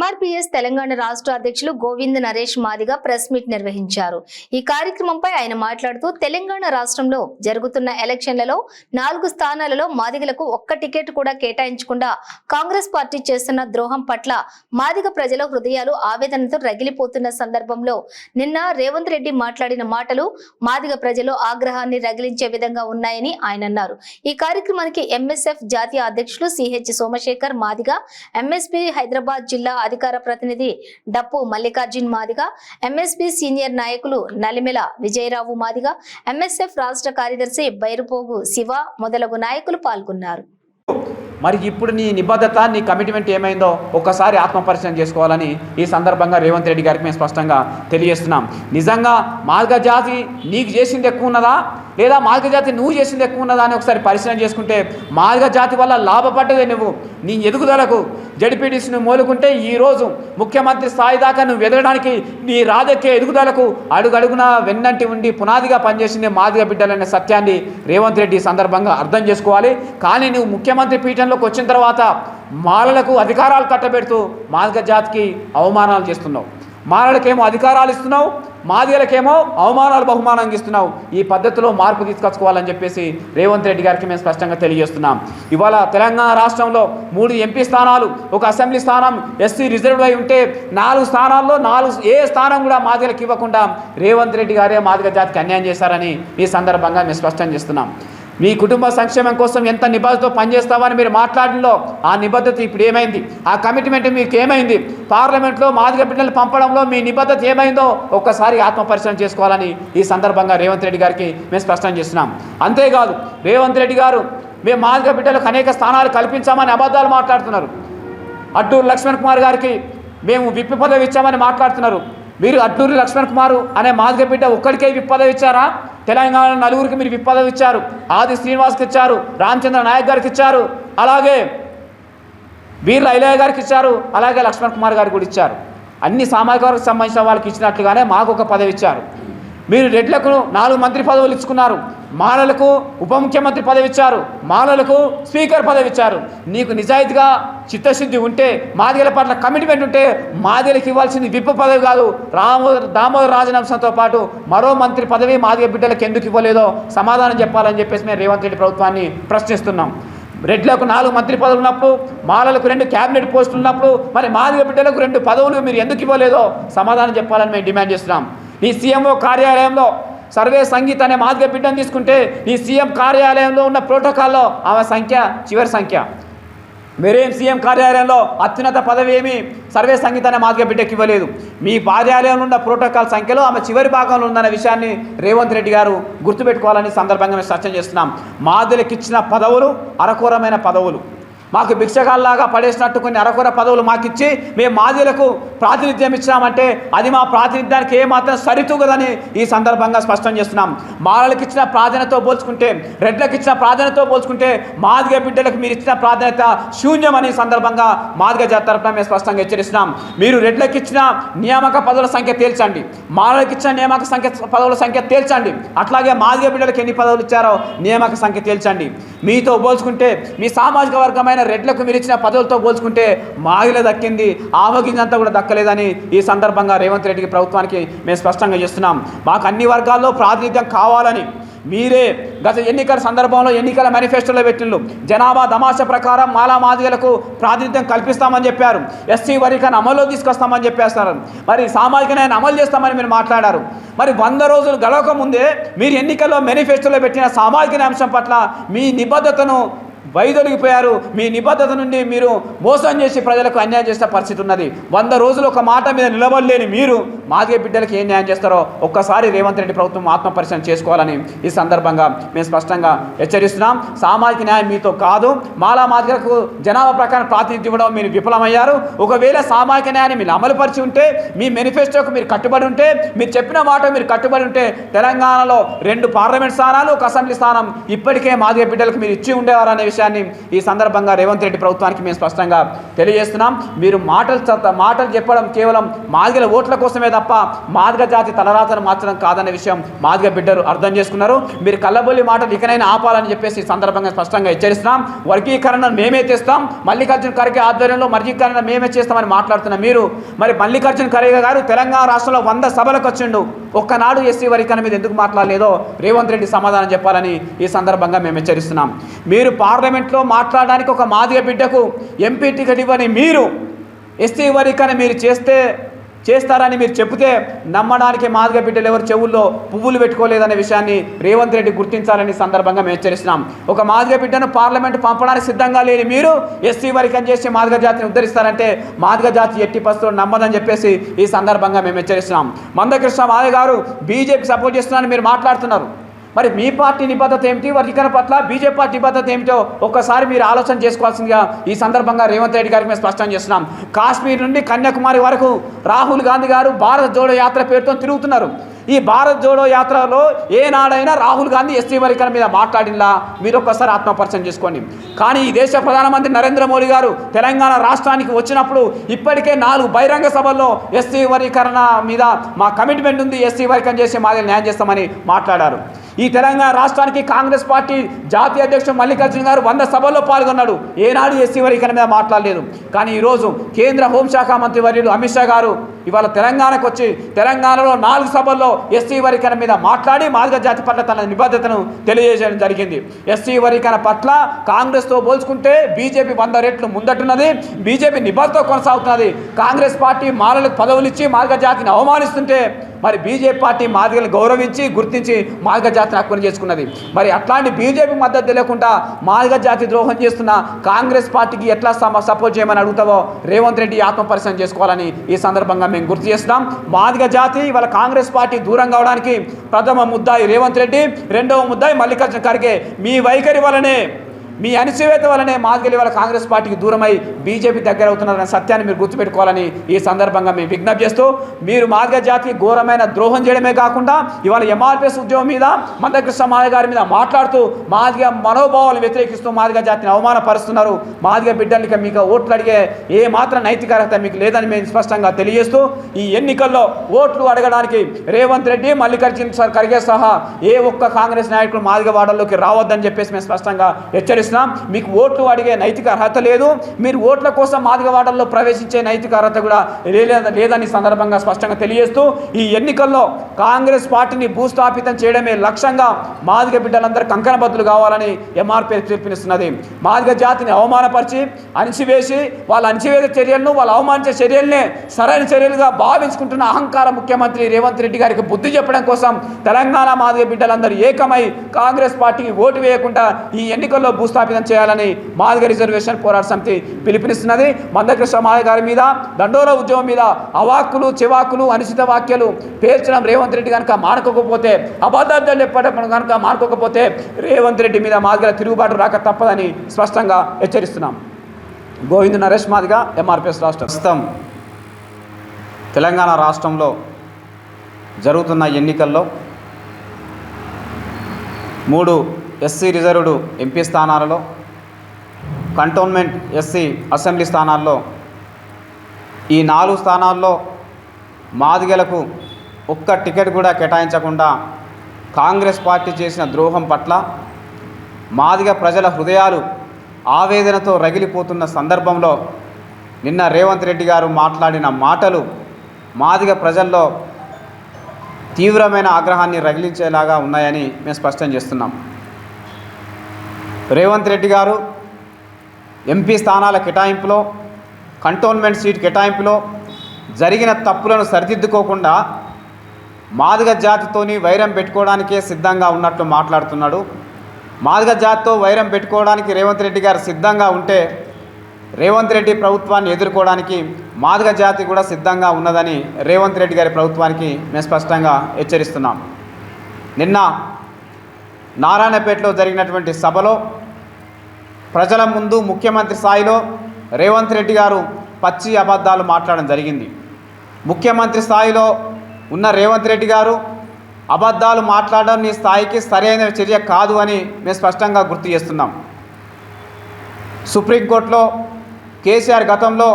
MRPS Telangana రాష్ట్ర అధ్యక్షులు Govind Naresh Madiga press meet నిర్వహించారు. ఈ కార్యక్రమంపై ఆయన మాట్లాడుతూ తెలంగాణ రాష్ట్రంలో జరుగుతున్న ఎలక్షన్లలో 4 స్థానాలలో మాదిగలకు ఒక్క టికెట్ కూడా కేటాయించకుండా కాంగ్రెస్ పార్టీ చేస్తున్న ద్రోహం పట్ల మాదిగ ప్రజల హృదయాలు ఆవేదనతో రగిలిపోతున్న సందర్భంలో నిన్న రేవంత్ రెడ్డి మాట్లాడిన మాటలు మాదిగ ప్రజలు ఆగ్రహాన్ని రగిలించే విధంగా ఉన్నాయని ఆయన అన్నారు. ఈ కార్యక్రమానికి ఎంఎస్ఎఫ్ జాతీయ అధ్యక్షులు సిహెచ్ సోమశేఖర్ మాదిగ, ఎంఎస్పీ హైదరాబాద్ జిల్లా అధికార ప్రతినిధి డప్పు మల్లికార్జున్ మాదిగ, ఎంఎస్పీ సీనియర్ నాయకులు నలిమెల విజయరావు మాదిగ, ఎంఎస్ఎఫ్ రాష్ట్ర కార్యదర్శి బైరుపోగు శివ మొదలగు నాయకులు పాల్గొన్నారు. మరి ఇప్పుడు నీ నిబద్ధత, నీ కమిట్మెంట్ ఏమైందో ఒక్కసారి ఆత్మపరిశీలన చేసుకోవాలని ఈ సందర్భంగా రేవంత్ రెడ్డి గారికి మేము స్పష్టంగా తెలియజేస్తున్నాం. నిజంగా మాదిగ జాతి నీకు చేసింది ఎక్కువ ఉన్నదా లేదా మాదిగ జాతి నువ్వు చేసింది ఎక్కువ ఉన్నదా అని ఒకసారి పరిశీలన చేసుకుంటే మాదిగ జాతి వల్ల లాభపడ్డదే నువ్వు. నీ ఎదుగుదలకు జడ్పీటీసీని మోలుకుంటే ఈరోజు ముఖ్యమంత్రి స్థాయి దాకా నువ్వు ఎదగడానికి, నీ రాజకీయ ఎదుగుదలకు అడుగడుగున వెన్నంటి ఉండి పునాదిగా పనిచేసింది మాదిగ బిడ్డలనే సత్యాన్ని రేవంత్ రెడ్డి సందర్భంగా అర్థం చేసుకోవాలి. కానీ నువ్వు ముఖ్యమంత్రి పీఠంలోకి వచ్చిన తర్వాత మాలలకు అధికారాలు కట్టబెడుతూ మాదిగ జాతికి అవమానాలు చేస్తున్నావు. మాలలకేమో అధికారాలు ఇస్తున్నావు, మాదిగలకేమో అవమానాలు బహుమానంగా ఇస్తున్నావు. ఈ పద్ధతిలో మార్పు తీసుకొచ్చుకోవాలని చెప్పేసి రేవంత్ రెడ్డి గారికి మేము స్పష్టంగా తెలియజేస్తున్నాం. ఇవాళ తెలంగాణ రాష్ట్రంలో 3 ఎంపీ స్థానాలు, 1 అసెంబ్లీ స్థానం ఎస్సీ రిజర్వ్ అయి ఉంటే 4 స్థానాల్లో 4 ఏ స్థానం కూడా మాదిగలకు ఇవ్వకుండా రేవంత్ రెడ్డి గారే మాదిగ జాతికి అన్యాయం చేశారని ఈ సందర్భంగా మేము స్పష్టం చేస్తున్నాం. మీ కుటుంబ సంక్షేమం కోసం ఎంత నిబద్ధతతో పనిచేస్తామని మీరు మాట్లాడడంలో ఆ నిబద్ధత ఇప్పుడు ఏమైంది? ఆ కమిట్మెంట్ మీకు ఏమైంది? పార్లమెంట్లో మాదిగ బిడ్డలు పంపడంలో మీ నిబద్ధత ఏమైందో ఒక్కసారి ఆత్మపరిశీలన చేసుకోవాలని ఈ సందర్భంగా రేవంత్ రెడ్డి గారికి మేము స్పష్టం చేస్తున్నాం. అంతేకాదు రేవంత్ రెడ్డి గారు మేము మాదిగ బిడ్డలకు అనేక స్థానాలు కల్పించామని అబద్ధాలు మాట్లాడుతున్నారు. అడ్డూరు లక్ష్మణ్ కుమార్ గారికి మేము విప్ పదవి ఇచ్చామని మాట్లాడుతున్నారు. మీరు అడ్డూరి లక్ష్మణ్ కుమార్ అనే మాదిగ బిడ్డ ఒక్కడికే విప్ పదవి ఇచ్చారా? తెలంగాణ 4 మీరు విప్ పదవి ఇచ్చారు. ఆది శ్రీనివాస్కి ఇచ్చారు, రామచంద్ర నాయక్ గారికి ఇచ్చారు, అలాగే వీర్ల ఐలయ్య గారికి ఇచ్చారు, అలాగే లక్ష్మణ్ కుమార్ గారికి కూడా ఇచ్చారు. అన్ని సామాజిక వర్గకు సంబంధించిన వాళ్ళకి ఇచ్చినట్లుగానే మాకు ఒక పదవి ఇచ్చారు. మీరు రెడ్లకు 4 మంత్రి పదవులు ఇచ్చుకున్నారు, మాలలకు ఉప ముఖ్యమంత్రి పదవి ఇచ్చారు, మాలలకు స్పీకర్ పదవి ఇచ్చారు. నీకు నిజాయితీగా చిత్తశుద్ధి ఉంటే, మాదిగల పట్ల కమిట్మెంట్ ఉంటే మాదిగలకు ఇవ్వాల్సింది విప్ పదవి కాదు, దామోదర రాజవంశంతో పాటు మరో మంత్రి పదవి మాదిగ బిడ్డలకు ఎందుకు ఇవ్వలేదో సమాధానం చెప్పాలని చెప్పేసి మేము రేవంత్ రెడ్డి ప్రభుత్వాన్ని ప్రశ్నిస్తున్నాం. రెడ్లకు 4 మంత్రి పదవులు ఉన్నప్పుడు, మాలలకు 2 క్యాబినెట్ పోస్టులు ఉన్నప్పుడు మరి మాదిగ బిడ్డలకు 2 పదవులు మీరు ఎందుకు ఇవ్వలేదో సమాధానం చెప్పాలని మేము డిమాండ్ చేస్తున్నాం. నీ సీఎంఓ కార్యాలయంలో సర్వే సంగీత్ అనే మాదిగ బిడ్డను తీసుకుంటే నీ సీఎం కార్యాలయంలో ఉన్న ప్రోటోకాల్లో ఆమె సంఖ్య చివరి సంఖ్య. మీరేం సీఎం కార్యాలయంలో అత్యున్నత పదవి ఏమి సర్వే సంగీత్ అనే మాదిగ బిడ్డకి ఇవ్వలేదు. మీ కార్యాలయంలో ఉన్న ప్రోటోకాల్ సంఖ్యలో ఆమె చివరి భాగంలో ఉందన్న విషయాన్ని రేవంత్ రెడ్డి గారు గుర్తుపెట్టుకోవాలని సందర్భంగా మేము చర్చ చేస్తున్నాం. మాదిగలకు ఇచ్చిన పదవులు అరకొరమైన పదవులు, మాకు భిక్షగాల్లాగా పడేసినట్టు కొన్ని అరకొర పదవులు మాకిచ్చి మేము మాదిగలకు ప్రాతినిధ్యం ఇచ్చినామంటే అది మా ప్రాతినిధ్యానికి ఏమాత్రం సరితూగదని ఈ సందర్భంగా స్పష్టం చేస్తున్నాం. మాలలకు ఇచ్చిన ప్రాధాన్యతతో పోల్చుకుంటే, రెడ్లకు ఇచ్చిన ప్రాధాన్యతతో పోల్చుకుంటే మాదిగ బిడ్డలకు మీరు ఇచ్చిన ప్రాధాన్యత శూన్యమని సందర్భంగా మాదిగ జాతి తరపున మేము స్పష్టంగా హెచ్చరిస్తున్నాం. మీరు రెడ్లకు ఇచ్చిన నియామక పదవుల సంఖ్య తేల్చండి, మాలలకు ఇచ్చిన నియామక పదవుల సంఖ్య తేల్చండి, అట్లాగే మాదిగ బిడ్డలకు ఎన్ని పదవులు ఇచ్చారో నియామక సంఖ్య తేల్చండి. మీతో పోల్చుకుంటే, మీ సామాజిక వర్గమైన రెడ్లకు మీరు ఇచ్చిన పదవులతో పోల్చుకుంటే మాదిగ దక్కింది ఆవగింజంతా కూడా దక్కలేదని ఈ సందర్భంగా రేవంత్ రెడ్డికి ప్రభుత్వానికి మేము స్పష్టంగా చేస్తున్నాం. మాకు అన్ని వర్గాల్లో ప్రాతినిధ్యం కావాలని మీరే గత ఎన్నికల సందర్భంలో ఎన్నికల మేనిఫెస్టోలో పెట్టిండ్రు. జనాభా దమాష ప్రకారం మాలా మాదిగలకు ప్రాతినిధ్యం కల్పిస్తామని చెప్పారు, ఎస్సీ వర్గీకరణ అమల్లో తీసుకొస్తామని చెప్పేస్తారు. మరి సామాజిక న్యాయాన్ని అమలు చేస్తామని మీరు మాట్లాడారు. మరి 100 రోజులు గడవక ముందే మీరు ఎన్నికల్లో మేనిఫెస్టోలో పెట్టిన సామాజిక న్యాయ అంశం పట్ల మీ నిబద్ధతను వైదొలిగిపోయారు. మీ నిబద్ధత నుండి మీరు మోసం చేసి ప్రజలకు అన్యాయం చేసే పరిస్థితి ఉన్నది. 100 రోజులు ఒక మాట మీద నిలబడలేని మీరు మాదిగ బిడ్డలకు ఏం న్యాయం చేస్తారో ఒక్కసారి రేవంత్ రెడ్డి ప్రభుత్వం ఆత్మపరిశీలన చేసుకోవాలని ఈ సందర్భంగా మేము స్పష్టంగా హెచ్చరిస్తున్నాం. సామాజిక న్యాయం మీతో కాదు, మాలా మాదిగలకు జనాభా ప్రకారం ప్రాతినిధ్యం ఇవ్వడం మీరు విఫలమయ్యారు. ఒకవేళ సామాజిక న్యాయాన్ని మీరు అమలుపరిచి ఉంటే, మీ మేనిఫెస్టోకు మీరు కట్టుబడి ఉంటే, మీరు చెప్పిన మాట మీరు కట్టుబడి ఉంటే తెలంగాణలో 2 పార్లమెంట్ స్థానాలు, 1 అసెంబ్లీ స్థానం ఇప్పటికే మాదిగ బిడ్డలకు మీరు ఇచ్చి ఉండేవారనే విషయాన్ని విషయాన్ని ఈ సందర్భంగా రేవంత్ రెడ్డి ప్రభుత్వానికి మేము స్పష్టంగా తెలియజేస్తున్నాం. మీరు మాటలు చెప్పడం కేవలం మాదిగల ఓట్ల కోసమే తప్ప మాదిగ జాతి తలరాతను మార్చడం కాదనే విషయం మాదిగ బిడ్డలు అర్థం చేసుకున్నారు. మీరు కళ్ళబొల్లి మాటలు ఇకనైనా ఆపాలని చెప్పేసి ఈ సందర్భంగా స్పష్టంగా హెచ్చరిస్తున్నాం. వర్గీకరణను మేమే తెస్తాం, మల్లికార్జున ఖర్గే ఆధ్వర్యంలో వర్గీకరణ మేమే చేస్తామని మాట్లాడుతున్న మీరు మరి మల్లికార్జున ఖర్గే గారు తెలంగాణ రాష్ట్రంలో 100 సభలకు వచ్చిండు, ఒక్కనాడు ఎస్సీ వర్గీకరణ మీద ఎందుకు మాట్లాడలేదో రేవంత్ రెడ్డి సమాధానం చెప్పాలని ఈ సందర్భంగా మేము హెచ్చరిస్తున్నాం. మీరు పార్లమెంట్లో మాట్లాడడానికి ఒక మాదిగ బిడ్డకు ఎంపీ టికెట్ ఇవ్వని మీరు ఎస్సీ వర్గీకరణ మీరు చేస్తారని మీరు చెబితే నమ్మడానికి మాదిగ బిడ్డలు ఎవరు చెవుల్లో పువ్వులు పెట్టుకోలేదనే విషయాన్ని రేవంత్ రెడ్డి గుర్తించాలని సందర్భంగా మేము హెచ్చరిస్తున్నాం. ఒక మాదిగ బిడ్డను పార్లమెంటు పంపడానికి సిద్ధంగా లేని మీరు ఎస్సీ వర్గీకరణ చేసి మాదిగ జాతిని ఉద్ధరిస్తారంటే మాదిగ జాతి ఎట్టి పరిస్థితుల్లో నమ్మదని చెప్పేసి ఈ సందర్భంగా మేము హెచ్చరిస్తున్నాం. మందకృష్ణ మాదిగ గారు బీజేపీకి సపోర్ట్ చేస్తున్నారని మీరు మాట్లాడుతున్నారు. మరి మీ పార్టీ నిబద్ధత ఏమిటి, వర్గీకరణ పట్ల బీజేపీ పార్టీ నిబద్ధత ఏమిటో ఒక్కసారి మీరు ఆలోచన చేసుకోవాల్సిందిగా ఈ సందర్భంగా రేవంత్ రెడ్డి గారికి మేము స్పష్టం చేస్తున్నాం. కాశ్మీర్ నుండి కన్యాకుమారి వరకు రాహుల్ గాంధీ గారు భారత్ జోడో యాత్ర పేరుతో తిరుగుతున్నారు. ఈ భారత్ జోడో యాత్రలో ఏనాడైనా రాహుల్ గాంధీ ఎస్సీ వర్గీకరణ మీద మాట్లాడినా మీరు ఒక్కసారి ఆత్మపరిచయం చేసుకోండి. కానీ ఈ దేశ ప్రధానమంత్రి నరేంద్ర మోడీ గారు తెలంగాణ రాష్ట్రానికి వచ్చినప్పుడు ఇప్పటికే 4 బహిరంగ సభల్లో ఎస్సీ వర్గీకరణ మీద మా కమిట్మెంట్ ఉంది, ఎస్సీ వర్గీకరణ చేసి మాది న్యాయం చేస్తామని మాట్లాడారు. ఈ తెలంగాణ రాష్ట్రానికి కాంగ్రెస్ పార్టీ జాతీయ అధ్యక్షుడు మల్లికార్జున గారు 100 సభల్లో పాల్గొన్నాడు, ఏనాడు ఎస్సీ వర్గీకరణ మీద మాట్లాడలేదు. కానీ ఈరోజు కేంద్ర హోంశాఖ మంత్రి వర్యులు అమిత్ షా గారు ఇవాళ తెలంగాణకు వచ్చి తెలంగాణలో 4 సభల్లో ఎస్సీ వర్గీకరణ మీద మాట్లాడి మాదిగ జాతి పట్ల తన నిబద్ధతను తెలియజేయడం జరిగింది. ఎస్సీ వర్గీకరణ పట్ల కాంగ్రెస్తో పోల్చుకుంటే బీజేపీ 100 రెట్లు ముందట్టున్నది, బీజేపీ నిబద్ధత కొనసాగుతున్నది. కాంగ్రెస్ పార్టీ మాలలకు పదవులు ఇచ్చి మాదిగ జాతిని అవమానిస్తుంటే మరి బీజేపీ పార్టీ మాదిగలను గౌరవించి గుర్తించి మాదిగ జాతిని హక్కును చేసుకున్నది. మరి అట్లాంటి బీజేపీ మద్దతు తెలియకుండా మాదిగ జాతి ద్రోహం చేస్తున్న కాంగ్రెస్ పార్టీకి ఎట్లా సపోర్ట్ చేయమని అడుగుతావో రేవంత్ రెడ్డి ఆత్మపరిశీలన చేసుకోవాలని ఈ సందర్భంగా మేము గుర్తు చేస్తున్నాం. మాదిగ జాతి ఇవాళ కాంగ్రెస్ పార్టీ దూరం కావడానికి ప్రథమ ముద్దాయి రేవంత్ రెడ్డి, రెండవ ముద్దాయి మల్లికార్జున ఖర్గే. మీ వైఖరి వలనే, మీ అణచివేత వలనే మాదిగలు ఇవాళ కాంగ్రెస్ పార్టీకి దూరమై బీజేపీ దగ్గర అవుతున్నారన్న సత్యాన్ని మీరు గుర్తుపెట్టుకోవాలని ఈ సందర్భంగా మేము విజ్ఞప్తి చేస్తూ, మీరు మాదిగ జాతికి ఘోరమైన ద్రోహం చేయడమే కాకుండా ఇవాళ ఎంఆర్పీఎస్ ఉద్యమం మీద మందకృష్ణ మాదిగ గారి మీద మాట్లాడుతూ మాదిగ మనోభావాలను వ్యతిరేకిస్తూ మాదిగ జాతిని అవమానపరుస్తున్నారు. మాదిగ బిడ్డలకి మీకు ఓట్లు అడిగే ఏ మాత్రం నైతిక అర్హత మీకు లేదని మేము స్పష్టంగా తెలియజేస్తూ, ఈ ఎన్నికల్లో ఓట్లు అడగడానికి రేవంత్ రెడ్డి, మల్లికార్జున ఖర్గే సహా ఏ ఒక్క కాంగ్రెస్ నాయకులు మాదిగ వాడల్లోకి రావద్దని చెప్పేసి మేము స్పష్టంగా హెచ్చరిస్తున్నాం. మీకు ఓట్లు అడిగే నైతిక అర్హత లేదు, మీరు ఓట్ల కోసం మాదిగ వాడల్లో ప్రవేశించే నైతిక అర్హత కూడా లేదని సందర్భంగా స్పష్టంగా తెలియజేస్తూ, ఈ ఎన్నికల్లో కాంగ్రెస్ పార్టీని భూస్థాపితం చేయడమే లక్ష్యంగా మాదిగ బిడ్డలందరూ కంకణబద్దులు కావాలని ఎంఆర్పీ పిలుపునిస్తున్నది. మాదిగ జాతిని అవమానపరిచి అణిచివేసి వాళ్ళ అణిచివేత చర్యలను, వాళ్ళ అవమానించే చర్యలనే సరైన చర్యలుగా భావించుకుంటున్న అహంకార ముఖ్యమంత్రి రేవంత్ రెడ్డి గారికి బుద్ధి చెప్పడం కోసం తెలంగాణ మాదిగ బిడ్డలందరూ ఏకమై కాంగ్రెస్ పార్టీకి ఓటు వేయకుండా ఈ ఎన్నికల్లో స్థాపితం చేయాలని మాదిగ రిజర్వేషన్ పోరాట సమితి పిలుపునిస్తున్నది. మందకృష్ణ మాదిగ గారి మీద, దండోర ఉద్యమం మీద అవాక్కులు చివాకులు అనుచిత వాక్యాలు పేర్చడం రేవంత్ రెడ్డి కనుక మానుకోకపోతే, అబద్ధాలు చెప్పడం కనుక మానుకోకపోతే రేవంత్ రెడ్డి మీద మాదిగల తిరుగుబాటు రాక తప్పదని స్పష్టంగా హెచ్చరిస్తున్నాం. గోవింద్ నరేష్ మాదిగ, ఎంఆర్పీఎస్ రాష్ట్ర. ప్రస్తుతం తెలంగాణ రాష్ట్రంలో జరుగుతున్న ఎన్నికల్లో 3 ఎస్సీ రిజర్వ్డ్ ఎంపీ స్థానాలలో, కంటోన్మెంట్ ఎస్సీ అసెంబ్లీ స్థానాల్లో, ఈ 4 స్థానాల్లో మాదిగలకు ఒక్క టికెట్ కూడా కేటాయించకుండా కాంగ్రెస్ పార్టీ చేసిన ద్రోహం పట్ల మాదిగ ప్రజల హృదయాలు ఆవేదనతో రగిలిపోతున్న సందర్భంలో నిన్న రేవంత్ రెడ్డి గారు మాట్లాడిన మాటలు మాదిగ ప్రజల్లో తీవ్రమైన ఆగ్రహాన్ని రగిలించేలాగా ఉన్నాయని మేము స్పష్టం చేస్తున్నాం. రేవంత్ రెడ్డి గారు ఎంపీ స్థానాల కేటాయింపులో, కంటోన్మెంట్ సీట్ కేటాయింపులో జరిగిన తప్పులను సరిదిద్దుకోకుండా మాదిగ జాతితోని వైరం పెట్టుకోవడానికే సిద్ధంగా ఉన్నట్లు మాట్లాడుతున్నాడు. మాదిగ జాతితో వైరం పెట్టుకోవడానికి రేవంత్ రెడ్డి గారు సిద్ధంగా ఉంటే రేవంత్ రెడ్డి ప్రభుత్వాన్ని ఎదుర్కోవడానికి మాదిగ జాతి కూడా సిద్ధంగా ఉన్నదని రేవంత్ రెడ్డి గారి ప్రభుత్వానికి మేము స్పష్టంగా హెచ్చరిస్తున్నాం. నిన్న నారాయణపేటలో జరిగినటువంటి సభలో ప్రజల ముందు ముఖ్యమంత్రి స్థాయిలో రేవంత్ రెడ్డి గారు పచ్చి అబద్ధాలు మాట్లాడడం జరిగింది. ముఖ్యమంత్రి స్థాయిలో ఉన్న రేవంత్ రెడ్డి గారు అబద్ధాలు మాట్లాడడం నీ స్థాయికి సరైన చర్య కాదు అని మేము స్పష్టంగా గుర్తు చేస్తున్నాం. సుప్రీంకోర్టులో కేసీఆర్ గతంలో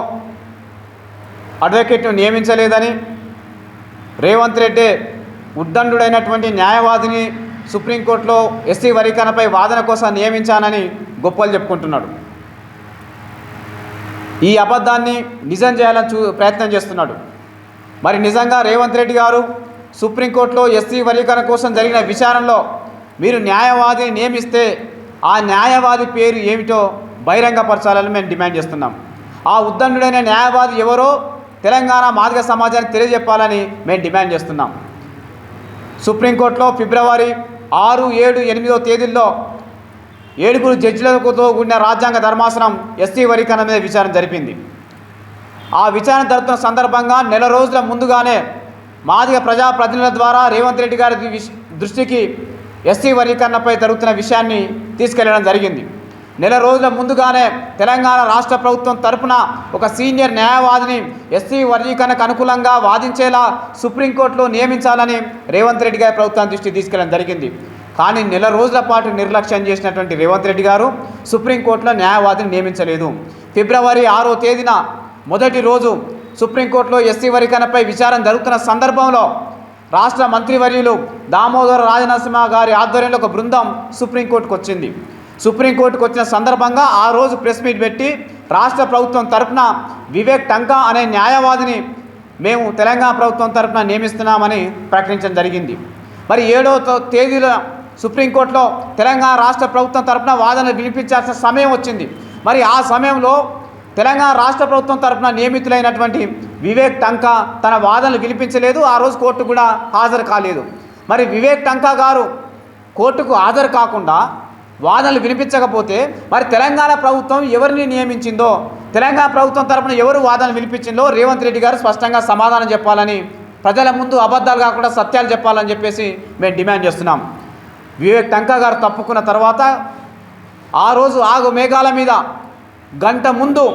అడ్వకేట్ను నియమించలేదని, రేవంత్ రెడ్డి ఉద్దండుడైనటువంటి న్యాయవాదిని సుప్రీంకోర్టులో ఎస్సీ వర్గీకరణపై వాదన కోసం నియమించానని గొప్పలు చెప్పుకుంటున్నాడు. ఈ అబద్ధాన్ని నిజం చేయాలని ప్రయత్నం చేస్తున్నాడు. మరి నిజంగా రేవంత్ రెడ్డి గారు సుప్రీంకోర్టులో ఎస్సీ వర్గీకరణ కోసం జరిగిన విచారణలో మీరు న్యాయవాదిని నియమిస్తే ఆ న్యాయవాది పేరు ఏమిటో బహిరంగపరచాలని మేము డిమాండ్ చేస్తున్నాం. ఆ ఉద్దండుడైన న్యాయవాది ఎవరో తెలంగాణ మాదిగ సమాజానికి తెలియజెప్పాలని మేము డిమాండ్ చేస్తున్నాం. సుప్రీంకోర్టులో ఫిబ్రవరి 6, 7, 8 తేదీల్లో 7 జడ్జిలతో కూడిన రాజ్యాంగ ధర్మాసనం ఎస్సీ వర్గీకరణ మీద విచారణ జరిపింది. ఆ విచారణ జరుగుతున్న సందర్భంగా నెల రోజుల ముందుగానే మాదిగ ప్రజాప్రతినిధుల ద్వారా రేవంత్ రెడ్డి గారి దృష్టికి ఎస్సీ వర్గీకరణపై జరుగుతున్న విషయాన్ని తీసుకెళ్లడం జరిగింది. నెల రోజుల ముందుగానే తెలంగాణ రాష్ట్ర ప్రభుత్వం తరపున ఒక సీనియర్ న్యాయవాదిని ఎస్సీ వర్గీకరణకు అనుకూలంగా వాదించేలా సుప్రీంకోర్టులో నియమించాలని రేవంత్ రెడ్డి గారి ప్రభుత్వం దృష్టికి తీసుకెళ్లడం జరిగింది. కానీ నెల రోజుల పాటు నిర్లక్ష్యం చేసినటువంటి రేవంత్ రెడ్డి గారు సుప్రీంకోర్టులో న్యాయవాదిని నియమించలేదు. ఫిబ్రవరి 6వ తేదీన మొదటి రోజు సుప్రీంకోర్టులో ఎస్సీ వర్గీకరణపై విచారణ జరుగుతున్న సందర్భంలో రాష్ట్ర మంత్రివర్యులు దామోదర రాజనరసింహ గారి ఆధ్వర్యంలో ఒక బృందం సుప్రీంకోర్టుకు వచ్చింది. సుప్రీంకోర్టుకు వచ్చిన సందర్భంగా ఆ రోజు ప్రెస్ మీట్ పెట్టి రాష్ట్ర ప్రభుత్వం తరఫున వివేక్ టంకా అనే న్యాయవాదిని మేము తెలంగాణ ప్రభుత్వం తరఫున నియమిస్తున్నామని ప్రకటించడం జరిగింది. మరి 7వ తేదీన సుప్రీంకోర్టులో తెలంగాణ రాష్ట్ర ప్రభుత్వం తరఫున వాదనలు వినిపించాల్సిన సమయం వచ్చింది. మరి ఆ సమయంలో తెలంగాణ రాష్ట్ర ప్రభుత్వం తరఫున నియమితులైనటువంటి వివేక్ టంకా తన వాదనలు వినిపించలేదు. ఆ రోజు కోర్టు కూడా హాజరు కాలేదు. మరి వివేక్ టంకా గారు కోర్టుకు హాజరు కాకుండా వాదనలు వినిపించకపోతే మరి తెలంగాణ ప్రభుత్వం ఎవరిని నియమించిందో, తెలంగాణ ప్రభుత్వం తరఫున ఎవరు వాదనలు వినిపించిందో రేవంత్ రెడ్డి గారు స్పష్టంగా సమాధానం చెప్పాలని, ప్రజల ముందు అబద్ధాలు కాకుండా సత్యాలు చెప్పాలని చెప్పేసి మేము డిమాండ్ చేస్తున్నాం. వివేక్ టంకా గారు తప్పుకున్న తర్వాత ఆ రోజు ఆగు మేఘాల మీద గంట ముందు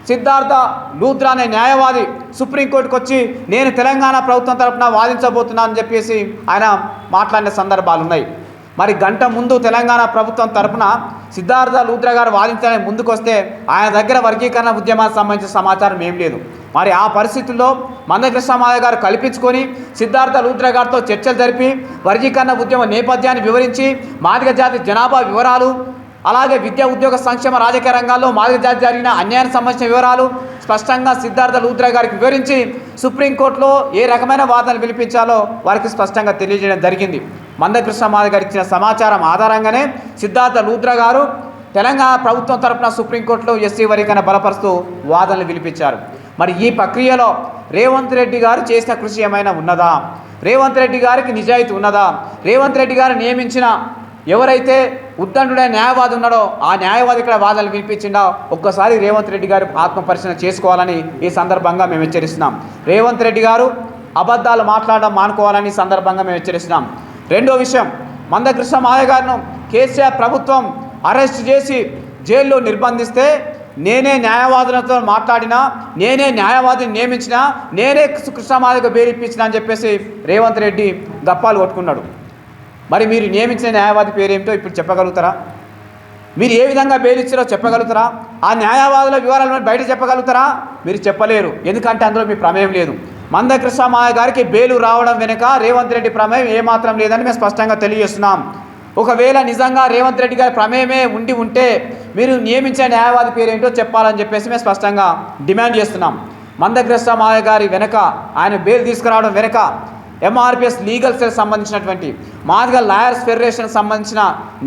సిద్ధార్థ లూథ్రా అనే న్యాయవాది సుప్రీంకోర్టుకు వచ్చి నేను తెలంగాణ ప్రభుత్వం తరఫున వాదించబోతున్నానని చెప్పేసి ఆయన మాట్లాడిన సందర్భాలు ఉన్నాయి. మరి గంట ముందు తెలంగాణ ప్రభుత్వం తరఫున సిద్ధార్థ లూథ్రా గారు వాదించడానికి ముందుకు వస్తే ఆయన దగ్గర వర్గీకరణ ఉద్యమానికి సంబంధించిన సమాచారం ఏం లేదు. మరి ఆ పరిస్థితుల్లో మందకృష్ణ మాదిగ గారు కల్పించుకొని సిద్ధార్థ లూథ్రా గారితో చర్చలు జరిపి వర్గీకరణ ఉద్యమ నేపథ్యాన్ని వివరించి మాదిగ జాతి జనాభా వివరాలు, అలాగే విద్యా ఉద్యోగ సంక్షేమ రాజకీయ రంగాల్లో మాదిగ జాతి జరిగిన అన్యాయానికి సంబంధించిన వివరాలు స్పష్టంగా సిద్ధార్థ లూథ్రా గారికి వివరించి సుప్రీంకోర్టులో ఏ రకమైన వాదనలు వినిపించాలో వారికి స్పష్టంగా తెలియజేయడం జరిగింది. మందకృష్ణ మాదిగ గారు ఇచ్చిన సమాచారం ఆధారంగానే సిద్ధార్థ లూథ్రా గారు తెలంగాణ ప్రభుత్వం తరఫున సుప్రీంకోర్టులో ఎస్సీ వర్గీకరణ బలపరుస్తూ వాదనలు వినిపించారు. మరి ఈ ప్రక్రియలో రేవంత్ రెడ్డి గారు చేసిన కృషి ఏమైనా ఉన్నదా? రేవంత్ రెడ్డి గారికి నిజాయితీ ఉన్నదా? రేవంత్ రెడ్డి గారు నియమించిన ఎవరైతే ఉద్దండుడైన న్యాయవాది ఉన్నాడో ఆ న్యాయవాది ఇక్కడ వాదనలు వినిపించిండా ఒక్కసారి రేవంత్ రెడ్డి గారు ఆత్మపరిశీలన చేసుకోవాలని ఈ సందర్భంగా మేము హెచ్చరిస్తున్నాం. రేవంత్ రెడ్డి గారు అబద్ధాలు మాట్లాడడం మానుకోవాలని సందర్భంగా మేము హెచ్చరిస్తున్నాం. రెండో విషయం, మందకృష్ణ మాదిగ గారిను కేసీఆర్ ప్రభుత్వం అరెస్ట్ చేసి జైల్లో నిర్బంధిస్తే నేనే న్యాయవాదులతో మాట్లాడినా, నేనే న్యాయవాదిని నియమించినా, నేనే కృష్ణ మాదిగ బెయిలిప్పించినా అని చెప్పేసి రేవంత్ రెడ్డి గప్పాలు కొట్టుకున్నాడు. మరి మీరు నియమించిన న్యాయవాది పేరేమిటో ఇప్పుడు చెప్పగలుగుతారా? మీరు ఏ విధంగా బెయిల్ ఇచ్చారో చెప్పగలుగుతారా? ఆ న్యాయవాదుల వివరాలను బయట చెప్పగలుగుతారా? మీరు చెప్పలేరు. ఎందుకంటే అందులో మీ ప్రమేయం లేదు. మందకృష్ణ మాదిగ గారికి బెయిలు రావడం వెనుక రేవంత్ రెడ్డి ప్రమేయం ఏమాత్రం లేదని మేము స్పష్టంగా తెలియజేస్తున్నాం. ఒకవేళ నిజంగా రేవంత్ రెడ్డి గారి ప్రమేయమే ఉంటే మీరు నియమించిన న్యాయవాది పేరేంటో చెప్పాలని చెప్పేసి మేము స్పష్టంగా డిమాండ్ చేస్తున్నాం. మందకృష్ణ మాదిగ గారి వెనుక, ఆయన బెయిల్ తీసుకురావడం వెనుక ఎంఆర్పిఎస్ లీగల్ సెల్ సంబంధించినటువంటి మాదిగ లాయర్స్ ఫెడరేషన్ సంబంధించిన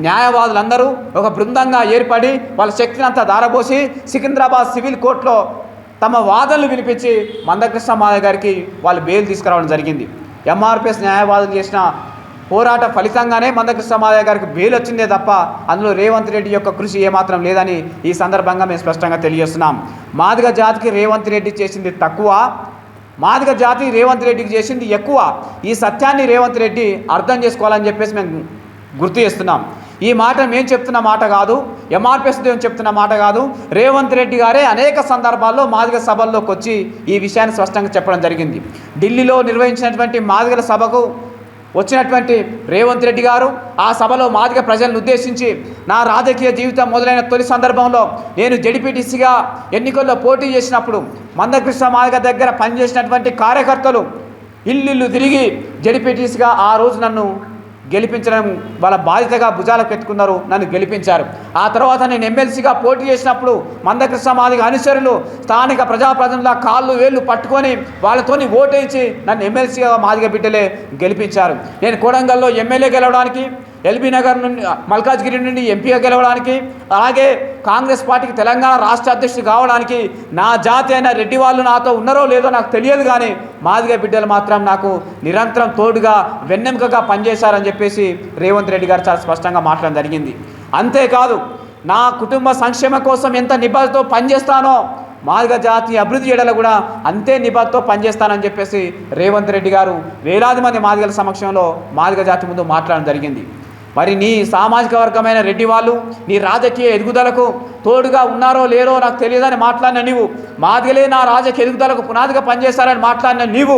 న్యాయవాదులందరూ ఒక బృందంగా ఏర్పడి వాళ్ళ శక్తిని అంతా దారబోసి సికింద్రాబాద్ సివిల్ కోర్టులో తమ వాదనలు వినిపించి మందకృష్ణ మాదిగ గారికి వాళ్ళు బెయిల్ తీసుకురావడం జరిగింది. ఎంఆర్పిఎస్ న్యాయవాదులు చేసిన పోరాట ఫలితంగానే మందకృష్ణ మాదిగ గారికి బెయిల్ వచ్చిందే తప్ప అందులో రేవంత్ రెడ్డి యొక్క కృషి ఏమాత్రం లేదని ఈ సందర్భంగా మేము స్పష్టంగా తెలియజేస్తున్నాం. మాదిగ జాతికి రేవంత్ రెడ్డి చేసింది తక్కువ, మాదిగ జాతి రేవంత్ రెడ్డికి చేసింది ఎక్కువ. ఈ సత్యాన్ని రేవంత్ రెడ్డి అర్థం చేసుకోవాలని చెప్పేసి మేము గుర్తు చేస్తున్నాం. ఈ మాట మేము చెప్తున్న మాట కాదు, ఎంఆర్పిఎస్ చెప్తున్న మాట కాదు. రేవంత్ రెడ్డి గారే అనేక సందర్భాల్లో మాదిగ సభల్లోకి వచ్చి ఈ విషయాన్ని స్పష్టంగా చెప్పడం జరిగింది. ఢిల్లీలో నిర్వహించినటువంటి మాదిగల సభకు వచ్చినటువంటి రేవంత్ రెడ్డి గారు ఆ సభలో మాదిగ ప్రజలను ఉద్దేశించి నా రాజకీయ జీవితం మొదలైన తొలి సందర్భంలో నేను జెడ్పీటీసీగా ఎన్నికల్లో పోటీ చేసినప్పుడు మందకృష్ణ మాదిగ దగ్గర పనిచేసినటువంటి కార్యకర్తలు ఇల్లు తిరిగి జెడ్పీటీసీగా ఆ రోజు నన్ను గెలిపించడం వాళ్ళ బాధ్యతగా భుజాలకు పెట్టుకున్నారు, నన్ను గెలిపించారు. ఆ తర్వాత నేను ఎమ్మెల్సీగా పోటీ చేసినప్పుడు మందకృష్ణ మాదిగ అనుచరులు స్థానిక ప్రజాప్రతినిధుల కాళ్ళు వేళ్ళు పట్టుకొని వాళ్ళతోని ఓటేసి నన్ను ఎమ్మెల్సీగా మాదిగ బిడ్డలే గెలిపించారు. నేను కొడంగల్లో ఎమ్మెల్యే గెలవడానికి, ఎల్బీ నగర్ నుండి మల్కాజ్గిరి నుండి ఎంపీగా గెలవడానికి, అలాగే కాంగ్రెస్ పార్టీకి తెలంగాణ రాష్ట్ర అధ్యక్షుడు కావడానికి నా జాతి అయిన రెడ్డి వాళ్ళు నాతో ఉన్నారో లేదో నాకు తెలియదు, కానీ మాదిగ బిడ్డలు మాత్రం నాకు నిరంతరం తోడుగా వెన్నెముకగా పనిచేశారని చెప్పేసి రేవంత్ రెడ్డి గారు చాలా స్పష్టంగా మాట్లాడడం జరిగింది. అంతేకాదు నా కుటుంబ సంక్షేమం కోసం ఎంత నిబద్ధతో పనిచేస్తానో మాదిగ జాతి అభివృద్ధి చేయడంలో కూడా అంతే నిబద్ధతో పనిచేస్తానని చెప్పేసి రేవంత్ రెడ్డి గారు వేలాది మంది మాదిగల సమక్షంలో మాదిగ జాతి ముందు మాట్లాడడం జరిగింది. మరి నీ సామాజిక వర్గమైన రెడ్డి వాళ్ళు నీ రాజకీయ ఎదుగుదలకు తోడుగా ఉన్నారో లేరో నాకు తెలియదని మాట్లాడిన నీవు, మాదిగలే నా రాజకీయ ఎదుగుదలకు పునాదిగా పనిచేస్తారని మాట్లాడిన నీవు,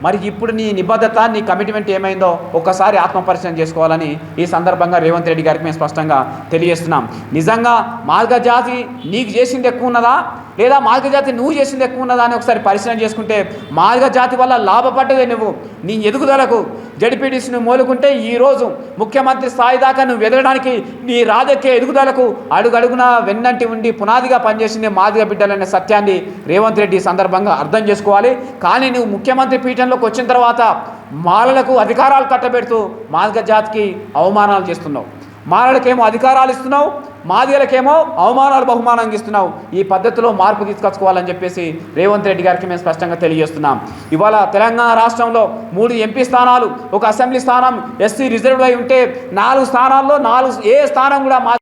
మరి ఇప్పుడు నీ నిబద్ధత నీ కమిట్మెంట్ ఏమైందో ఒక్కసారి ఆత్మపరిశీలన చేసుకోవాలని ఈ సందర్భంగా రేవంత్ రెడ్డి గారికి మేము స్పష్టంగా తెలియజేస్తున్నాం. నిజంగా మాదిగ జాతి నీకు చేసింది ఎక్కువ ఉన్నదా, లేదా మాదిగ జాతి నువ్వు చేసింది ఎక్కువ ఉన్నదా అని ఒకసారి పరిశీలన చేసుకుంటే మాదిగ జాతి వల్ల లాభపడ్డదే నువ్వు. నీ ఎదుగుదలకు జడ్పీటీసీని మోలుకుంటే ఈరోజు ముఖ్యమంత్రి స్థాయి దాకా నువ్వు ఎదగడానికి నీ రాజకీయ ఎదుగుదలకు అడుగడుగున వెన్నంటి ఉండి పునాదిగా పనిచేసింది మాదిగ బిడ్డలనే సత్యాన్ని రేవంత్ రెడ్డి ఈ సందర్భంగా అర్థం చేసుకోవాలి. కానీ నువ్వు ముఖ్యమంత్రి పీఠంలోకి వచ్చిన తర్వాత మాలలకు అధికారాలు కట్టబెడుతూ మాదిగ జాతికి అవమానాలు చేస్తున్నావు. మాలలకేమో అధికారాలు ఇస్తున్నావు, మాదిగలకేమో అవమానాలు బహుమానంగా ఇస్తున్నావు. ఈ పద్ధతిలో మార్పు తీసుకొచ్చుకోవాలని చెప్పేసి రేవంత్ రెడ్డి గారికి మేము స్పష్టంగా తెలియజేస్తున్నాం. ఇవాళ తెలంగాణ రాష్ట్రంలో 3 ఎంపీ స్థానాలు, ఒక అసెంబ్లీ స్థానం ఎస్సీ రిజర్వ్డ్ అయి ఉంటే 4 స్థానాల్లో ఏ స్థానం కూడా